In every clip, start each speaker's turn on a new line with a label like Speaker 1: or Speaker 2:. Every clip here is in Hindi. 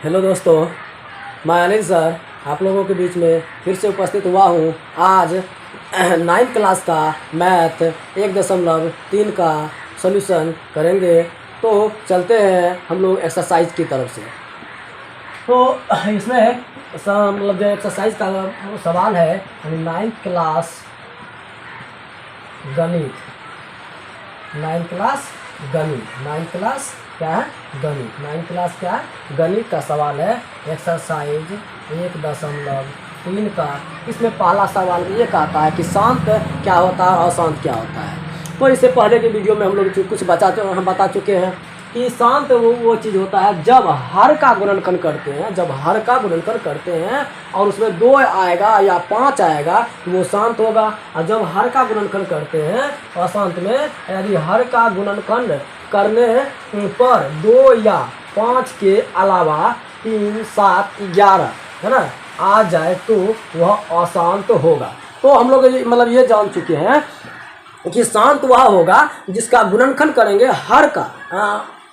Speaker 1: हेलो दोस्तों, मैं अनिल सर आप लोगों के बीच में फिर से उपस्थित हुआ हूँ। आज 9th क्लास का मैथ 1.3 का सॉल्यूशन करेंगे। तो चलते हैं हम लोग एक्सरसाइज की तरफ से। तो इसमें मतलब जो एक्सरसाइज का सवाल है 9th क्लास गणित, 9th क्लास गणित, 9th क्लास क्या है गणित, 9th क्लास क्या है गणित का सवाल है। एक्सरसाइज 1.3 का इसमें पहला सवाल ये कहता है कि शांत क्या होता है और अशांत क्या होता है। तो इससे पहले की वीडियो में हम लोग कुछ हम बता चुके हैं कि शांत वो चीज़ होता है जब हर का गुणनखंड करते हैं, जब हर का गुणनखंड करते हैं और उसमें 2 आएगा या 5 आएगा तो वो शांत होगा। और जब हर का गुणनखंड करते हैं अशांत में, यदि हर का गुणनखंड करने पर 2 या 5 के अलावा 3, 7, 11 है ना आ जाए तो वह अशांत होगा। तो हम लोग मतलब ये जान चुके हैं कि शांत वह होगा जिसका गुणनखंड करेंगे हर का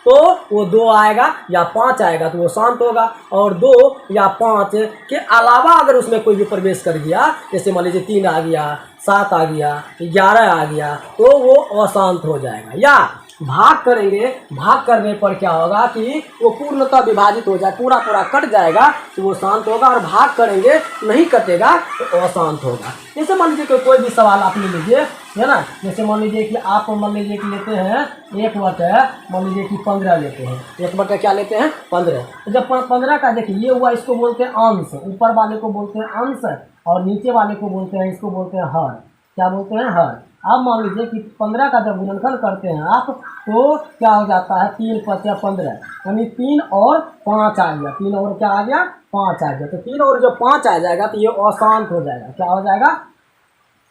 Speaker 1: तो वो 2 आएगा या 5 आएगा तो वो शांत होगा, और 2 या 5 के अलावा अगर उसमें कोई भी प्रवेश कर गया, जैसे मान लीजिए 3 आ गया, 7 आ गया, 11 आ गया तो वो अशांत हो जाएगा। या भाग करेंगे, भाग करने पर क्या होगा कि वो पूर्णतः विभाजित हो जाए, पूरा कट जाएगा तो वो शांत होगा, और भाग करेंगे नहीं कटेगा तो अशांत होगा। जैसे मान लीजिए कोई भी सवाल आप ले लीजिए, है ना। जैसे मान लीजिए कि आप मान लीजिए कि लेते हैं 1/, मान लीजिए कि 15 लेते हैं, 1/, क्या लेते हैं 15। तो जब 15 का देखिए ये हुआ, इसको बोलते हैं अंश, ऊपर वाले को बोलते हैं अंश और नीचे वाले को बोलते हैं, इसको बोलते हैं हर। क्या बोलते हैं हर। अब मान लीजिए कि 15 का जब गुणनखंड करते हैं आप तो क्या हो जाता है 3 × 5 = 15, यानी 3 और 5 आ गया, 3 और क्या आ गया 5 आ गया। तो 3 और जो 5 आ जाएगा तो ये अशांत हो जाएगा। क्या हो जाएगा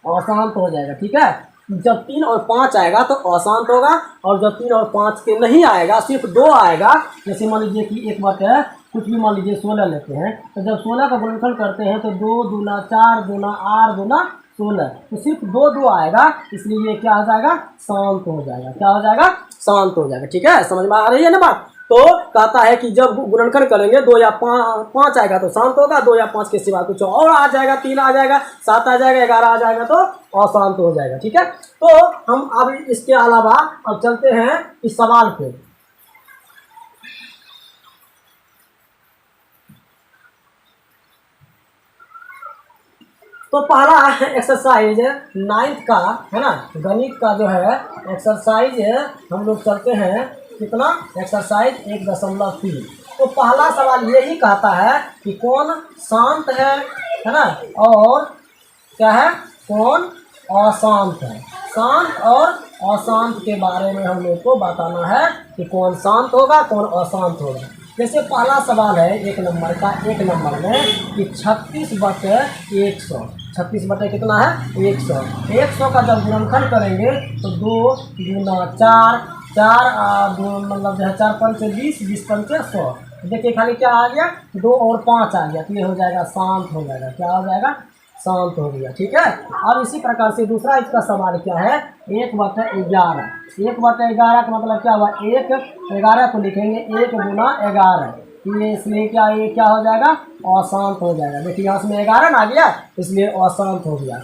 Speaker 1: अशांत हो जाएगा। ठीक है, जब 3 और 5 आएगा तो अशांत होगा, और जब 3 और 5 के नहीं आएगा, सिर्फ 2 आएगा, जैसे मान लीजिए कि 1/, कुछ भी मान लीजिए 16 लेते हैं, तो जब 16 का गुणनखंड करते हैं तो 2 दूना 4 दूना 8 दूना 16, तो सिर्फ 2 आएगा, इसलिए ये क्या हो जाएगा शांत हो जाएगा। क्या हो जाएगा शांत हो जाएगा। ठीक है, समझ में आ रही है ना बात। तो कहता है कि जब गुणनखंड करेंगे 2 या 5 आएगा तो शांत होगा, 2 या 5 के सिवा कुछ और आ जाएगा, 3 आ जाएगा, 7 आ जाएगा, 11 आ जाएगा तो अशांत हो जाएगा। ठीक है, तो हम अब इसके अलावा अब चलते हैं इस सवाल पे। तो पहला एक्सरसाइज 9th का है ना गणित का जो है एक्सरसाइज हम लोग चलते हैं कितना एक्सरसाइज 1.3। तो पहला सवाल यही कहता है कि कौन शांत है ना, और क्या है कौन अशांत है। शांत और अशांत के बारे में हम लोग को बताना है कि कौन शांत होगा कौन अशांत होगा। जैसे पहला सवाल है 1 नंबर का, 1 नंबर में कि 36/100, 36 कितना है 100, 100 का जब गुणनखंड करेंगे तो 2 दूना 4, 4 मतलब जो है 4 × 5 = 20, 20 × 5 = 100। देखिए खाली क्या आ गया 2 और 5 आ गया, तो ये हो जाएगा शांत हो जाएगा। क्या हो जाएगा शांत हो गया। ठीक है, अब इसी प्रकार से दूसरा इसका सवाल क्या है 1/11, 1/11 का मतलब क्या हुआ 1, 11 को लिखेंगे 1 दूना 11, ये इसलिए क्या ये क्या हो जाएगा अशांत हो जाएगा। देखिए यहाँ से 11 आ गया इसलिए अशांत हो गया।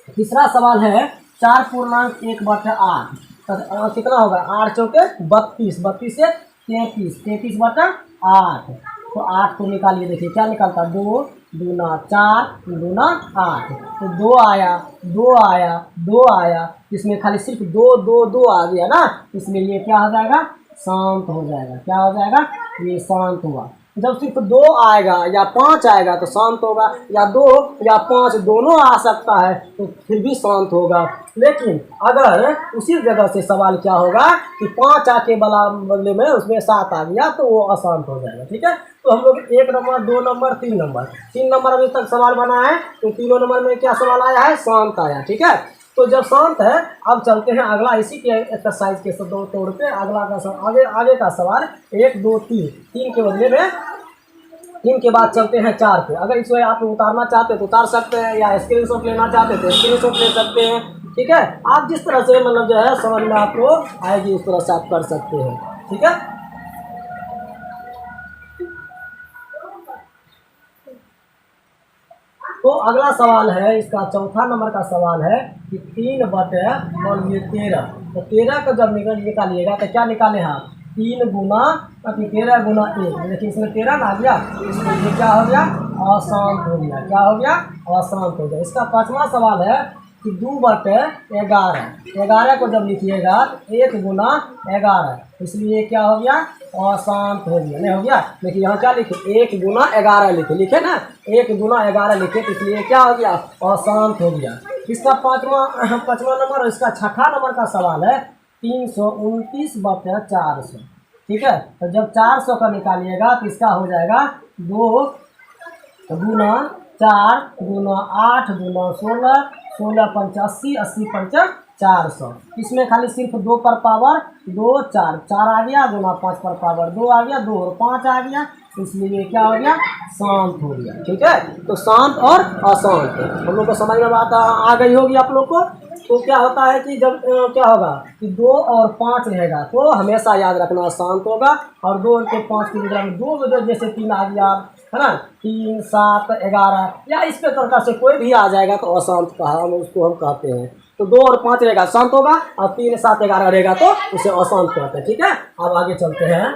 Speaker 1: तीसरा सवाल है 4.1/8, तो कितना होगा 8 चौके 32, 32 से 33, 33/8, तो 8 को निकालिए। देखिए क्या निकलता 2 दूना 4 दूना 8, तो 2 आया 2 आया 2 आया, इसमें खाली सिर्फ 2 आ गया ना, इसलिए ये क्या हो जाएगा शांत हो जाएगा। क्या हो जाएगा ये शांत हुआ। जब सिर्फ 2 आएगा या 5 आएगा तो शांत होगा, या 2 या 5 दोनों आ सकता है तो फिर भी शांत होगा। लेकिन अगर उसी जगह से सवाल क्या होगा कि 5 आके बदले में उसमें 7 आ गया तो वो अशांत हो जाएगा। ठीक है, तो हम लोग 1 नंबर 2 नंबर 3 नंबर 3 नंबर अभी तक सवाल बना है, तो 3 नंबर में क्या सवाल आया है शांत आया। ठीक है, तो जब शांत है अब चलते हैं अगला इसी के एक्सरसाइज के तौर पे अगला का आगे का सवाल 1 2 3, 3 के बदले में 3 के बाद चलते हैं 4 पे। अगर इसमें आप उतारना चाहते तो उतार सकते हैं, या स्क्रीनशॉट लेना चाहते तो स्क्रीनशॉट ले सकते हैं। ठीक है, आप जिस तरह से मतलब जो है समझ में आपको आएगी उस तरह से आप कर सकते हैं। ठीक है, अगला सवाल है, इसका चौथा नंबर का सवाल है कि 3 बटे और ये 13, तो 13 को जब निकालिएगा तो क्या निकाले हैं आप, 3 गुना 13 गुना 1, देखिए इसमें 13 ना आ गया, इसमें ये क्या हो गया, अशांत हो गया, क्या हो गया, अशांत हो गया। इसका पांचवा सवाल है कि 2 बटे 11, 11 को जब लिखिएगा 1 गुना 11, इसलिए क्या हो गया, अशांत हो गया, नहीं हो गया। देखिए यहाँ क्या लिखे, 1 गुना 11 लिखे ना, 1 गुना 11 लिखे, तो इसलिए क्या हो गया, अशांत हो गया। इसका पाँचवा नंबर और इसका छठा नंबर का सवाल है 329 बटे 400, ठीक है। तो जब 400 का निकालिएगा तो इसका हो जाएगा 2 गुना 4 गुना 8 गुना 16, 16 पंच 80, 80 पंच 400। इसमें खाली सिर्फ 2 पर पावर 2, 4 4 आ गया, गुना 5 पर पावर 2 आ गया, 2 और 5 आ गया, इसलिए क्या हो गया, शांत हो गया, ठीक है। तो शांत और अशांत हम लोग को समझ में बात आ गई होगी आप लोग को। तो क्या होता है कि जब क्या होगा कि 2 और 5 रहेगा तो हमेशा याद रखना शांत होगा, और 2 और 5 की जगह में 2 जैसे 3 आ गया है ना, 3 7 11 या इस प्रकार से कोई भी आ जाएगा तो अशांत कहा उसको हम कहते हैं। तो 2 और 5 रहेगा शांत होगा, और 3 7 11 रहेगा तो उसे अशांत कहते हैं, ठीक है। अब आगे चलते हैं।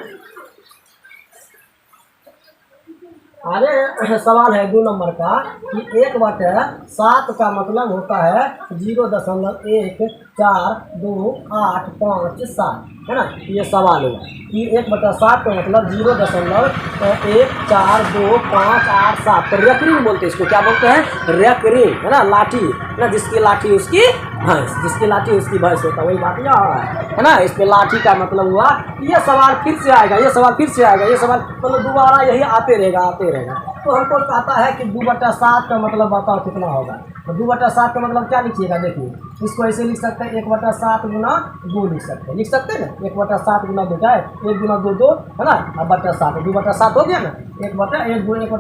Speaker 1: आगे सवाल है 2 नंबर का कि 1 बटे 7 का मतलब होता है 0.142857, है ना। ये सवाल हुआ कि 1 बटा 7 का मतलब 0.142587, तो रेकरिंग बोलते हैं इसको, क्या बोलते हैं, रेकरिंग, है ना। लाठी है ना, जिसकी लाठी उसकी भैंस, जिसकी लाठी उसकी भैंस होता है, वही बात यहाँ है ना। इस पे लाठी का मतलब हुआ। ये सवाल फिर से आएगा, ये सवाल फिर से आएगा, ये सवाल मतलब दोबारा यही आते रहेगा आते रहेगा। तो हमको कहता है कि 2 बटा 7 का मतलब बताओ कितना होगा। तो 2 बटा 7 का मतलब क्या लिखिएगा, देखिए इसको ऐसे लिख सकते हैं, 1 बटा 7 गुना 2 लिख सकते हैं ना। 1 बटा 7 गुना 2 क्या है, 1 गुना 2 2, है ना, अब बटा 7, 2 बटा 7 हो गया ना। 1 बटा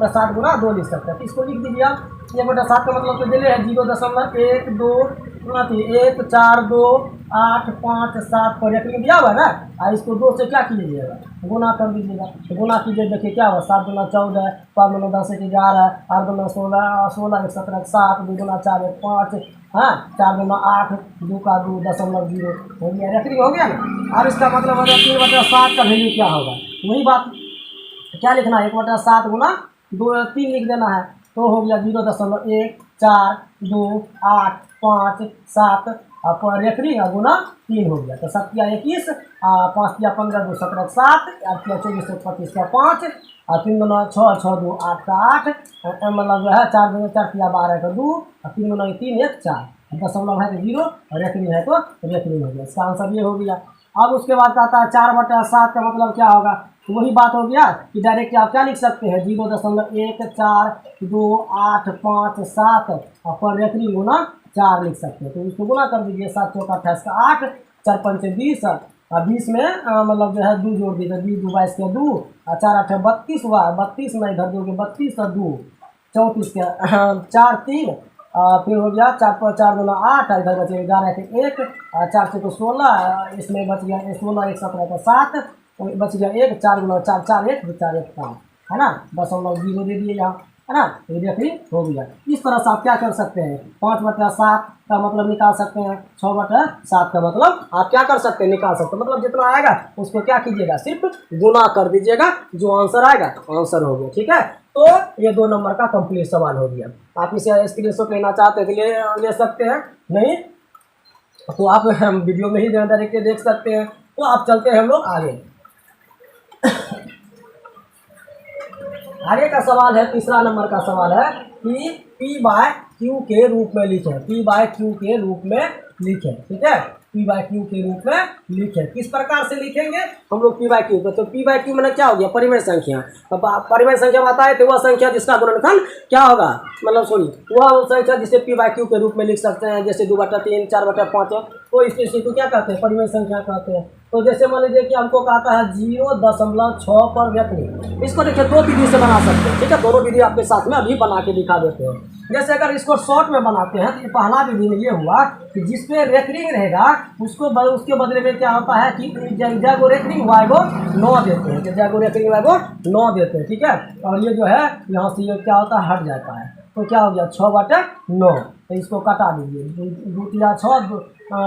Speaker 1: 7 गुना 2 लिख सकते हैं। तो इसको लिख दीजिए आप। 1 बटा 7 का मतलब तो दिले है 0.124285 पर रेकरिंग दिया हुआ है ना, और इसको 2 से क्या कीजिएगा, गुना कर दीजिएगा। तो गुना कीजिए, देखिए क्या हुआ, 7 गुना 14, 5 गुना 10 11, 8 गुना 16, 16 1 17 7, 2 गुना 4 1 5, हाँ 4 गुना 8, 2 का 2.0 हो गया, रेकरिंग हो गया ना। अब इसका मतलब हो गया 3 बटा 7 का वैल्यू क्या होगा, वही बात क्या लिखना है, 1 बटा 7 गुना 2 3 लिख देना है, तो हो गया 0.142857 पर रेकरिंग गुना 3 हो गया। तो 7 या 21, 5 या 15, 2 17 7, 8 या 24 25 का 5, और 3 गुना 6 6 2 8 का 8, मतलब जो है 4 गुना 4 या 12 का 2, और 3 गुना 3 1 4, दशमलव है तो 0 और रेकरिंग है तो रेकरिंग हो गया। इसका आंसर ये हो गया। अब उसके बाद आता है 4 बटा 7 का मतलब क्या होगा, तो वही बात हो गया कि डायरेक्ट आप क्या लिख सकते हैं, 0.142857 और पर रेकरिंग गुना 4 लिख सकते हैं। तो इसको गुना कर दीजिए, 7 चौका 28 का 8, 4 पंच 20, और 20 में मतलब जो है 2 जोड़ दीजिए, 20 2 22 के 2, और 4 8 32 हुआ, 32 में इधर दोगे 32 और 2 34 के 4 3, फिर हो गया 4 पर 4 गुना 8, इधर बचे 11 के 1, 4 से तो 16, इसमें बच गया 16 1 17 का 7, बच गया 1, 4 गुना 4 4 1 4 1 5, है ना, 0.0 दे दिए यहाँ, है ना। ये रेकरिंग हो गया। इस तरह से आप क्या कर सकते हैं, 5 बटा 7 का मतलब निकाल सकते हैं, 6 बटा 7 का मतलब आप क्या कर सकते हैं, निकाल सकते हैं। मतलब जितना आएगा उसको क्या कीजिएगा, सिर्फ गुना कर दीजिएगा, जो आंसर आएगा आंसर हो गया, ठीक है। तो ये 2 नंबर का कंप्लीट सवाल हो गया। आप इसे स्क्रीनशॉट लेना चाहते हैं तो ले सकते हैं, नहीं तो आप वीडियो में ही डायरेक्ट देख सकते हैं। तो आप चलते हैं हम लोग आगे। आगे का सवाल है, तीसरा नंबर का सवाल है कि P बाय Q के रूप में लिखें, P बाय Q के रूप में लिखें, ठीक है। P बाय Q के रूप में लिखें, किस प्रकार से लिखेंगे हम लोग P बाय Q को। तो P बाय Q मैंने क्या हो गया, परिमेय संख्या। परिमेय संख्या बताए तो वह संख्या जिसका गुणनखंड क्या होगा, मतलब सॉरी वह संख्या जिसे P बाय Q के रूप में लिख सकते हैं, जैसे 2 बटा 3 4 बटा 5, तो इसी को क्या कहते हैं, परिमेय संख्या कहते हैं। तो जैसे मान लीजिए कि हमको कहता है 0.6 पर रेकरिंग, इसको देखिए 2 विधि से बना सकते हैं, ठीक है। दोनों विधि आपके साथ में अभी बना के दिखा देते हैं। जैसे अगर इसको शॉर्ट में बनाते हैं तो ये पहला विधि में ये हुआ कि जिसपे रेकरिंग रहेगा उसको उसके बदले में क्या होता है कि जगह रेकरिंग हुआ है वो 9 देते हैं, जगह रेकरिंग हुआ है वो 9 देते हैं, ठीक है। और ये जो है यहाँ से ये क्या होता है, हट जाता है। तो क्या हो गया 6/9। तो इसको कटा दीजिए, 2 6,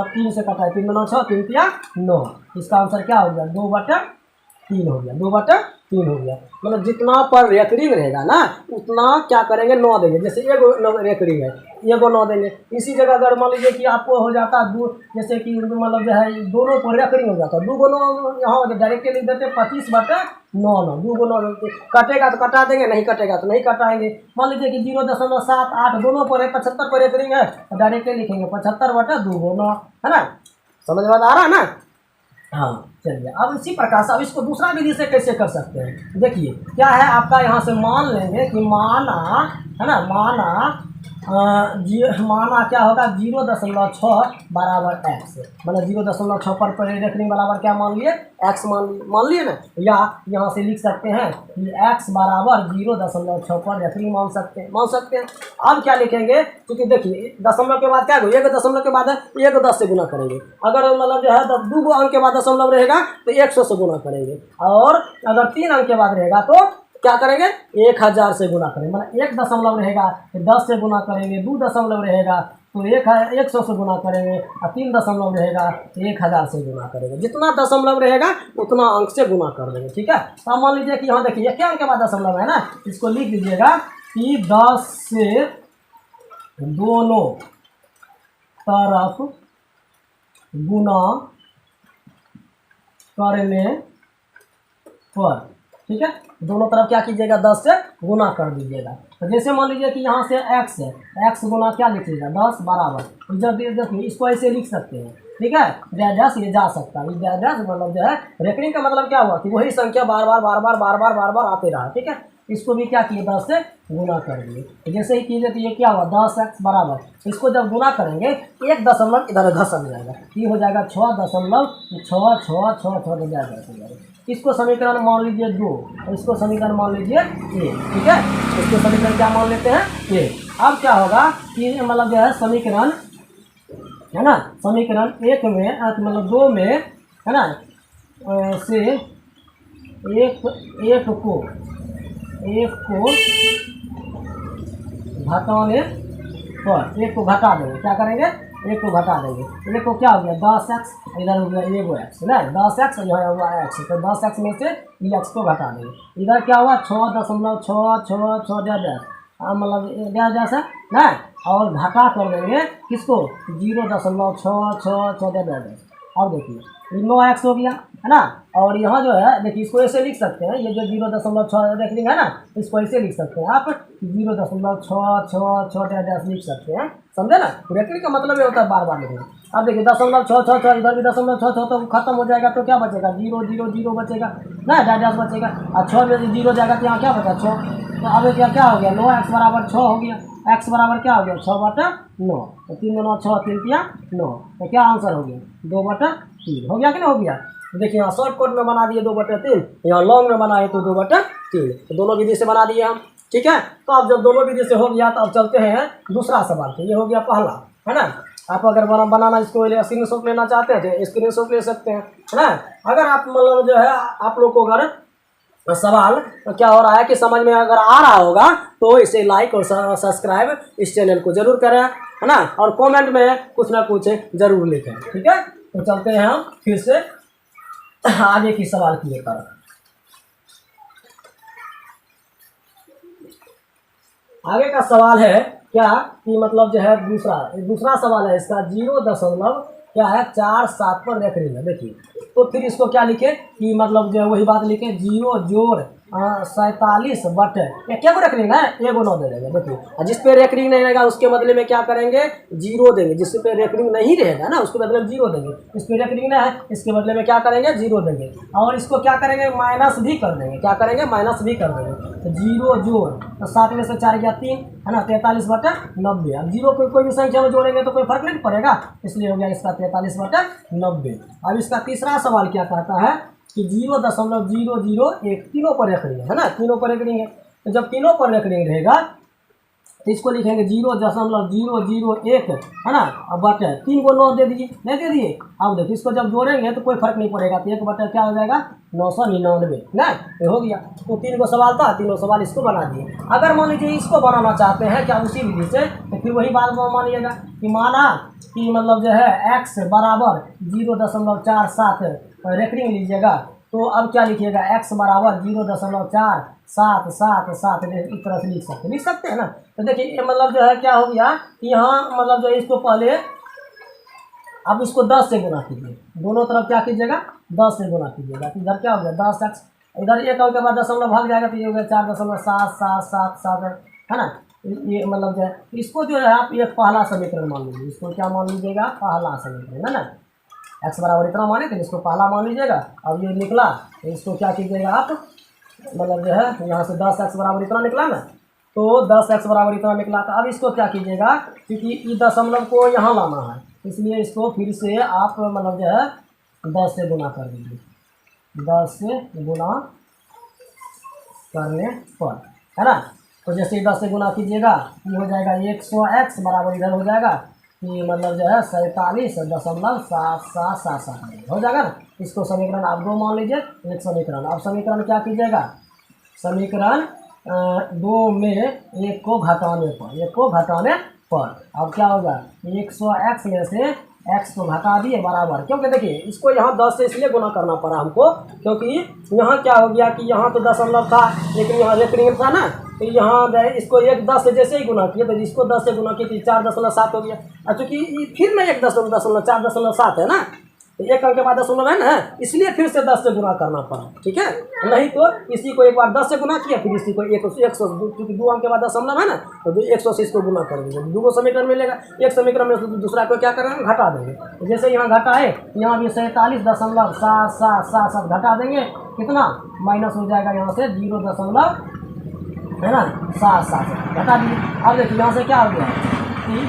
Speaker 1: 3 से कटा है, 3 9 6, 3 9। इसका आंसर क्या हो गया 2/3 हो गया, 2/3 हो गया। मतलब जितना पर रेकरिंग रहेगा ना उतना क्या करेंगे 9 देंगे। जैसे एगो रेकरिंग है, एगो 9 देंगे। इसी जगह अगर मान लीजिए कि आपको हो जाता दो, जैसे कि मतलब जो है दोनों पर रेकरिंग हो जाता, 2 9 यहाँ डायरेक्टली लिख देते 25/9 9, 2 9 कटेगा तो कटा देंगे, नहीं कटेगा तो नहीं कटाएंगे। मान लीजिए कि 0.78 दोनों पर है, 75 पर रेकरिंग है, तो डायरेक्टली लिखेंगे 75/2 9, है ना। समझ में आ रहा है ना। हाँ चलिए, अब इसी प्रकार से अब इसको दूसरा विधि से कैसे कर सकते हैं। देखिए क्या है आपका, यहाँ से मान लेंगे कि माना, है ना, माना क्या होगा 0.6 बराबर x, मतलब 0.6 पर रेकरिंग बराबर क्या मान लिए x मान लिए ना। या यहाँ से लिख सकते हैं कि x बराबर 0.6 पर रेकरिंग मान सकते हैं। अब क्या लिखेंगे, क्योंकि देखिए दशमलव के बाद क्या होगा, एक दशमलव के बाद है, एक 10 से गुना करेंगे। अगर मतलब जो है 2 अंक के बाद दशमलव रहेगा तो 100 से गुना करेंगे, और अगर 3 अंक के बाद रहेगा तो क्या करेंगे 1000 से गुना करेंगे। मतलब 1 दशमलव रहेगा तो 10 से गुना करेंगे, 2 दशमलव रहेगा तो 100 से गुना करेंगे, और 3 दशमलव रहेगा तो 1000 से गुना करेंगे। जितना दशमलव रहेगा उतना अंक से गुना कर देंगे, ठीक है। तो मान लीजिए कि यहाँ देखिए क्या अंक के बाद दशमलव है ना, इसको लिख दीजिएगा कि 10 से दोनों तरफ गुना करने पर, ठीक है, दोनों तरफ क्या कीजिएगा 10 से गुना कर दीजिएगा। तो जैसे मान लीजिए कि यहाँ से x है, x गुना क्या लिखिएगा 10 बराबर, जब देखिए इसको ऐसे लिख सकते हैं, ठीक है, डैश ये जा सकता है, डैश मतलब जो है रेकरिंग का मतलब क्या हुआ कि वही संख्या बार बार आते रहा, ठीक है। इसको भी क्या किए 10 से गुना कर दिए। तो जैसे ही कीजिए तो ये क्या हुआ 10x बराबर, इसको जब गुना करेंगे 1 दशमलव इधर घसक जाएगा, ये हो जाएगा 6.6 जाएगा। इसको समीकरण मान लीजिए 2, और इसको समीकरण मान लीजिए 1, ठीक है। इसको समीकरण क्या मान लेते हैं 1। अब क्या होगा कि मतलब जो है समीकरण, है ना, समीकरण 1 में मतलब 2 में, है ना, से एक को घटाने पर, एक को घटा देंगे, क्या करेंगे एक को घटा देंगे। एक को क्या हो गया 10x, इधर हो गया एगो x, ना 10x यहाँ हुआ x, तो 10x में से ये x को घटा देंगे। इधर क्या हुआ 6.6 मतलब जैसा ना, और घटा कर देंगे किसको 0.6 अब देखिए 9x हो गया, है ना। और यहाँ जो है देखिए इसको ऐसे लिख सकते हैं, ये जो 0.6 रेकरिंग है ना, इसको ऐसे लिख सकते हैं आप 0.6 लिख सकते हैं, समझे ना। रेकरिंग का मतलब ये होता है बार बार लिखना। अब देखिए 0.6 इधर भी 0.6 तो खत्म हो जाएगा, तो क्या बचेगा 0 0 0 बचेगा ना, डैश बचेगा, और 6 में 0 जाएगा तो यहाँ क्या बचा 6। तो अब क्या हो गया 9x बराबर 6 हो गया, x बराबर क्या हो गया 6/9, तो 3 9 6 3 9, तो क्या आंसर हो गया 2/3 हो गया कि नहीं हो गया। देखिए यहाँ शॉर्टकट में बना दिए 2/3, यहाँ लॉन्ग में बनाए तो 2/3, तो दोनों विधि से बना दिए हम, ठीक है। तो अब जब दोनों विधि से हो गया तो अब चलते हैं दूसरा सवाल पे। ये हो गया पहला, है ना। आप अगर बनाना इसको स्क्रीनशॉट लेना चाहते हैं तो स्क्रीनशॉट ले सकते हैं, है ना। अगर आप मतलब जो है आप लोग को अगर सवाल क्या हो रहा है कि समझ में अगर आ रहा होगा तो इसे लाइक और सब्सक्राइब इस चैनल को जरूर करें, है ना, और कमेंट में कुछ ना कुछ जरूर लिखें, ठीक है। तो चलते हैं हम फिर से आगे की सवाल की तरफ। आगे का सवाल है क्या कि मतलब जो है दूसरा सवाल है इसका 0.47 पर रेकरिंग है। देखिए तो फिर इसको क्या लिखे कि मतलब जो है वही बात लिखे 0 जोड़ 47 बटे क्या को रेकरिंग है, एगो 9 दे देंगे। देखिए जिस पे रेकरिंग नहीं रहेगा उसके बदले में क्या करेंगे 0 देंगे, जिस पे रेकरिंग नहीं रहेगा ना उसके बदले में 0 देंगे। इस पे रेकरिंग नहीं है इसके बदले में क्या करेंगे 0 देंगे, और इसको क्या करेंगे माइनस भी कर देंगे, क्या करेंगे माइनस भी कर देंगे। तो 0 जोड़ तो 7 में से 4 गया 3, है ना, 43/90। अब 0 को कोई भी संख्या में जोड़ेंगे तो कोई फर्क नहीं पड़ेगा, इसलिए हो गया इसका 43/90। अब इसका तीसरा सवाल क्या कहता है कि 0.001 तीनों पर रेकरिंग है ना, तीनों पर रेकरिंग है। तो जब तीनों पर रेकरिंग रहेगा तो इसको लिखेंगे 0.001 है ना। अब बटे 3 को 9 दे दीजिए, नहीं दे दिए। अब देखिए इसको जब जोड़ेंगे तो कोई फर्क नहीं पड़ेगा, तो 1 बटे क्या हो जाएगा 999 ना, ये हो गया। तो 3 को सवाल था, तीनों सवाल इसको बना दिए। अगर मान लीजिए इसको बनाना चाहते हैं क्या उसी विधि से, तो फिर वही बात मानिएगा कि माना कि मतलब जो है x बराबर 0.47 रेफरिंग लीजिएगा। तो अब क्या लिखिएगा, x बराबर 0.4777 इस तरह से लिख सकते हैं ना। तो देखिए ये मतलब जो है क्या हो गया कि यहाँ मतलब जो है इसको पहले अब इसको 10 से गुना कीजिए, दोनों तरफ क्या कीजिएगा 10 से गुना कीजिएगा। तो इधर क्या हो गया 10x, इधर 1 के बाद दशमलव भाग जाएगा तो ये हो गया 4.7777 है ना। ये मतलब जो है इसको जो है आप ये पहला समीकरण मान लीजिए, इसको क्या मान लीजिएगा पहला समीकरण है ना। x बराबर इतना माने तो इसको पहला मान लीजिएगा। अब ये निकला तो इसको क्या कीजिएगा आप, मतलब जो है यहाँ से 10x बराबर इतना निकला ना, तो 10x बराबर इतना निकला। तो अब इसको क्या कीजिएगा, क्योंकि इस दशमलव को यहाँ लाना है इसलिए इसको फिर से आप मतलब जो है 10 से गुना कर दीजिए। 10 से गुना करने पर है ना, तो जैसे 10 से गुना कीजिएगा ये हो जाएगा 100x बराबर इधर हो जाएगा कि मतलब जो है 47.7777 हो जाएगा ना। इसको समीकरण आप 2 मान लीजिए, एक समीकरण। अब समीकरण क्या कीजिएगा, समीकरण 2 में 1 को घटाने पर अब क्या होगा 100x में से x को घटा दिए बराबर, क्योंकि देखिए इसको यहाँ 10 से इसलिए गुना करना पड़ा हमको क्योंकि यहाँ क्या हो गया कि यहाँ तो दशमलव था लेकिन यहाँ रेफरिंग था ना, तो यहाँ इसको 10 से जैसे ही गुना किए तो इसको 10 से गुना किए तो 4.7 हो गया। और चूँकि फिर में 4.7 है ना, तो 1 अंक के बाद दशमलव है ना, इसलिए फिर से 10 से गुना करना पड़ा, ठीक है। नहीं तो इसी को एक बार 10 से गुना किया फिर इसी को 100, क्योंकि 2 अंक के बाद दशमलव है ना, तो 100 से इसको गुना कर देंगे, 2 समीकरण मिलेगा। एक समीकरण में दूसरा को क्या करेंगे घटा देंगे। तो जैसे यहाँ घटाए यहाँ भी 47.7777 घटा देंगे, कितना माइनस हो जाएगा यहाँ से 0 है ना 7 घटा दिए। अब देखिए यहाँ से क्या हो गया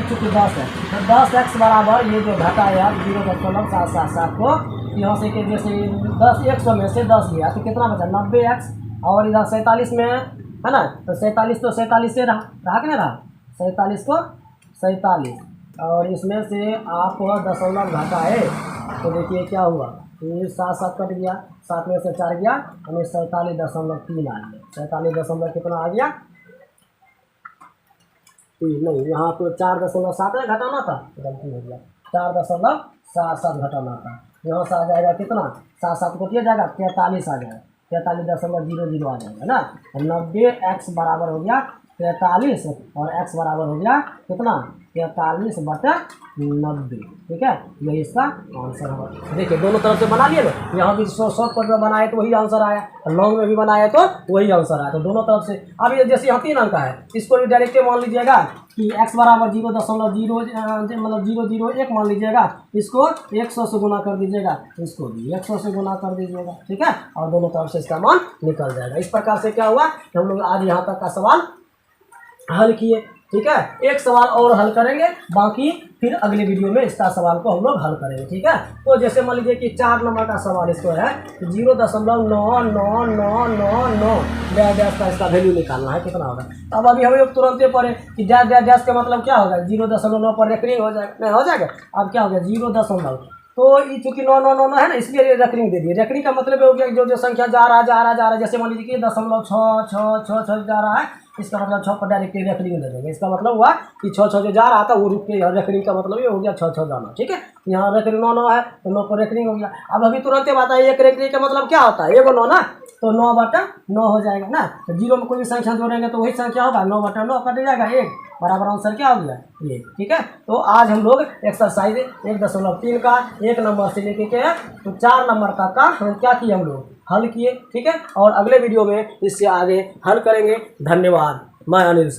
Speaker 1: चूँकि 10 है तो 10x बराबर ये जो घटाया 0.777 को यहाँ से कि जैसे 100 में से 10 गया तो कितना बचा 90x, और इधर 47 में है ना, तो 47 तो 47 से रहा कि नहीं रहा 47 को 47, और इसमें से आप दशमलव घटाए तो देखिए क्या हुआ, ये 7 कट गया, 7 में से 4 गया, हमें 47.3 आ गया। 47 कितना आ गया नहीं, यहाँ तो 4.7 घटाना था, गलती हो गया 4.77 घटाना था। यहाँ से आ जाएगा कितना 7 को किया जाएगा 43 आ जाएगा, 43.00 आ जाएगा ना। 90x बराबर हो गया 43 और x बराबर हो गया कितना 43/90, ठीक है। यही इसका आंसर होगा। देखिए दोनों तरफ से बना लिए ना, यहाँ भी शॉर्ट कट में बनाए तो वही आंसर आया, लॉन्ग में भी बनाए तो वही आंसर आया, तो दोनों तरफ से। अब ये जैसे यहाँ 3 अंक है इसको भी डायरेक्ट मान लीजिएगा कि x बराबर 0.0 मतलब 001 मान लीजिएगा, इसको 100 से गुना कर दीजिएगा, इसको भी 100 से गुना कर दीजिएगा, ठीक है, और दोनों तरफ से इसका मान निकल जाएगा। इस प्रकार से क्या हुआ कि हम लोग आज यहाँ तक का सवाल हल किए, ठीक है। एक सवाल और हल करेंगे, बाकी फिर अगले वीडियो में इसका सवाल को हम लोग हल करेंगे, ठीक है। तो जैसे मान लीजिए कि 4 नंबर का सवाल इसको है 0.9999 डैश का इसका वैल्यू निकालना है, कितना होगा। तो अब अभी हम लोग तुरंत पढ़े कि डैश डैश डैश का मतलब क्या होगा 0.9 पर रेफरिंग हो जाएगा, नहीं हो जाएगा। अब क्या हो गया 0.9, तो ये चूँकि 999 है ना इसलिए ये रेफरिंग दे दिए। रेफरिंग का मतलब हो गया जो संख्या जा रहा है, जैसे मान लीजिए कि 0.666 जा रहा है, इसका मतलब 6 पर डायरेक्ट रेफरिंग दे देंगे। इसका मतलब हुआ कि 6 जो जा रहा था वो रुक के रेफरिंग का मतलब ये हो गया 6 जाना, ठीक है। यहाँ रेफरिंग 9 है तो 9 पर रेफरिंग हो गया। अब अभी तुरंत बात है एक रेफरिंग का मतलब क्या होता है 1 ना, तो 9/9 हो जाएगा ना। तो 0 में कोई भी संख्या जोड़ेंगे तो वही संख्या होगा, 9/9 कट जाएगा 1 बराबर आंसर क्या हो गया ये, ठीक है। तो आज हम लोग एक्सरसाइज 1.3 का 1 नंबर से लेके के तो 4 नंबर का हम क्या किए हम लोग हल किए, ठीक है। और अगले वीडियो में इससे आगे हल करेंगे। धन्यवाद। मैं अनिल।